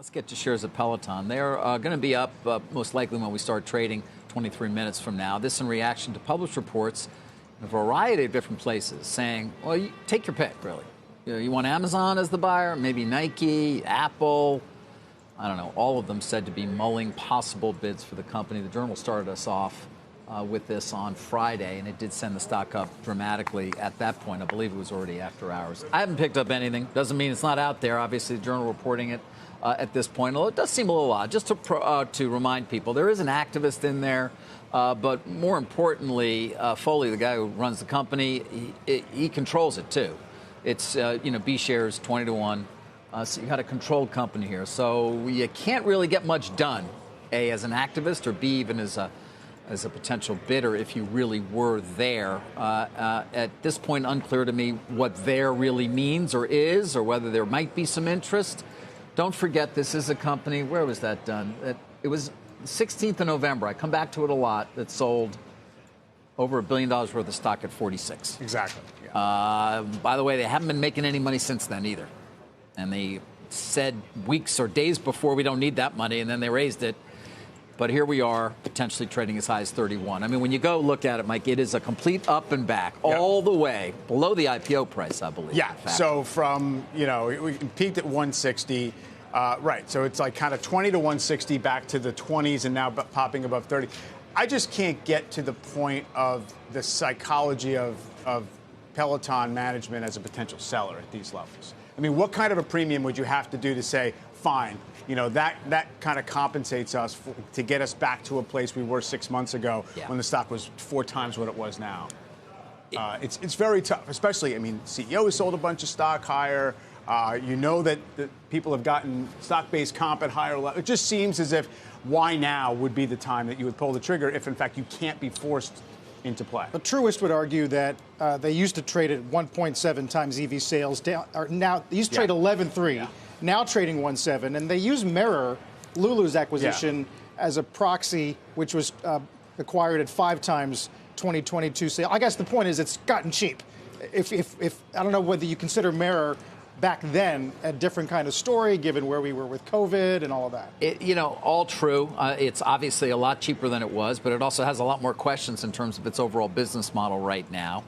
Let's get to shares of Peloton. They're going to be up most likely when we start trading 23 minutes from now. This in reaction to published reports in a variety of different places saying, well, you take your pick, really. You want Amazon as the buyer, maybe Nike, Apple. I don't know. All of them said to be mulling possible bids for the company. The Journal started us off with this on Friday, and it did send the stock up dramatically at that point. I believe it was already after hours. I haven't picked up anything. Doesn't mean it's not out there. Obviously, the Journal reporting it at this point. Although it does seem a little odd. Just to remind people, there is an activist in there, but more importantly, Foley, the guy who runs the company, he controls it too. It's B shares 20 to 1. So you got a controlled company here. So you can't really get much done, A, as an activist, or B, even as a potential bidder if you really were there. At this point, unclear to me what there really means or is, or whether there might be some interest. Don't forget, this is a company, where was that done? It was 16th of November. I come back to it a lot. That sold over $1 billion worth of stock at 46. Exactly. Yeah. By the way, they haven't been making any money since then either. And they said weeks or days before, we don't need that money, and then they raised it. But here we are, potentially trading as high as 31. I mean, when you go look at it, Mike, it is a complete up and back, all the way below the IPO price, I believe. Yeah, so from, we peaked at 160. Right, so it's like kind of 20 to 160 back to the 20s and now popping above 30. I just can't get to the point of the psychology of Peloton management as a potential seller at these levels. I mean, what kind of a premium would you have to do to say, fine, that kind of compensates us to get us back to a place we were 6 months ago when the stock was 4 times what it was now? It's very tough, especially, CEO has sold a bunch of stock higher. That people have gotten stock-based comp at higher levels. It just seems as if why now would be the time that you would pull the trigger if, in fact, you can't be forced into play. A truist would argue that they used to trade at 1.7 times EV sales. Now they used to trade 11.3, now trading 1.7, and they use Mirror, Lulu's acquisition, as a proxy, which was acquired at 5 times 2022 sale. I guess the point is it's gotten cheap. If I don't know whether you consider Mirror back then a different kind of story, given where we were with COVID and all of that. All true. It's obviously a lot cheaper than it was, but it also has a lot more questions in terms of its overall business model right now.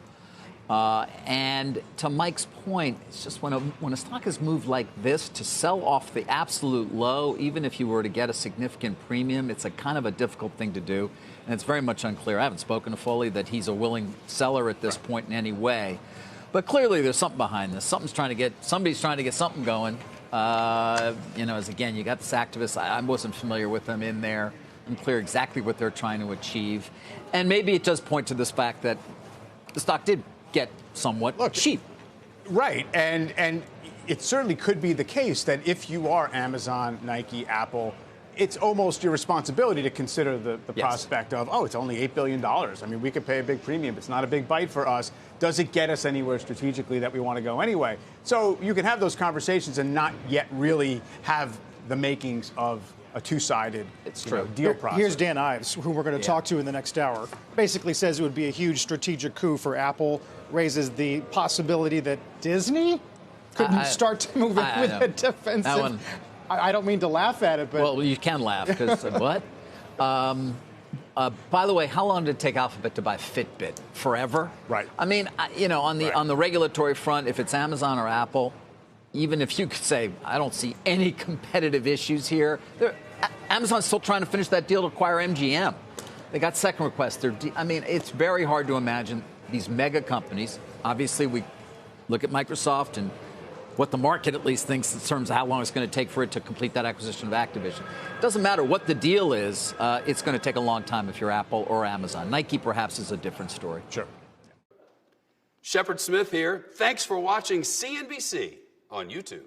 And to Mike's point, it's just when a stock has moved like this, to sell off the absolute low, even if you were to get a significant premium, it's a kind of a difficult thing to do. And it's very much unclear. I haven't spoken to Foley that he's a willing seller at this point in any way. But clearly, there's something behind this. Somebody's trying to get something going. As again, you got this activist. I wasn't familiar with them in there. Unclear exactly what they're trying to achieve. And maybe it does point to this fact that the stock did get somewhat cheap. Right. And it certainly could be the case that if you are Amazon, Nike, Apple, it's almost your responsibility to consider the prospect of, it's only $8 billion. We could pay a big premium. It's not a big bite for us. Does it get us anywhere strategically that we want to go anyway? So you can have those conversations and not yet really have the makings of a two-sided deal process. Here's Dan Ives, who we're going to talk to in the next hour. Basically says it would be a huge strategic coup for Apple, raises the possibility that Disney could start to move in with a defensive. I don't mean to laugh at it, but... Well, you can laugh, because what? By the way, how long did it take Alphabet to buy Fitbit? Forever? Right. On the regulatory front, if it's Amazon or Apple, even if you could say, I don't see any competitive issues here, Amazon's still trying to finish that deal to acquire MGM. They got second requests. It's very hard to imagine these mega companies. Obviously, we look at Microsoft and what the market at least thinks in terms of how long it's going to take for it to complete that acquisition of Activision. It doesn't matter what the deal is, it's going to take a long time if you're Apple or Amazon. Nike perhaps is a different story. Sure. Shepard Smith here. Thanks for watching CNBC on YouTube.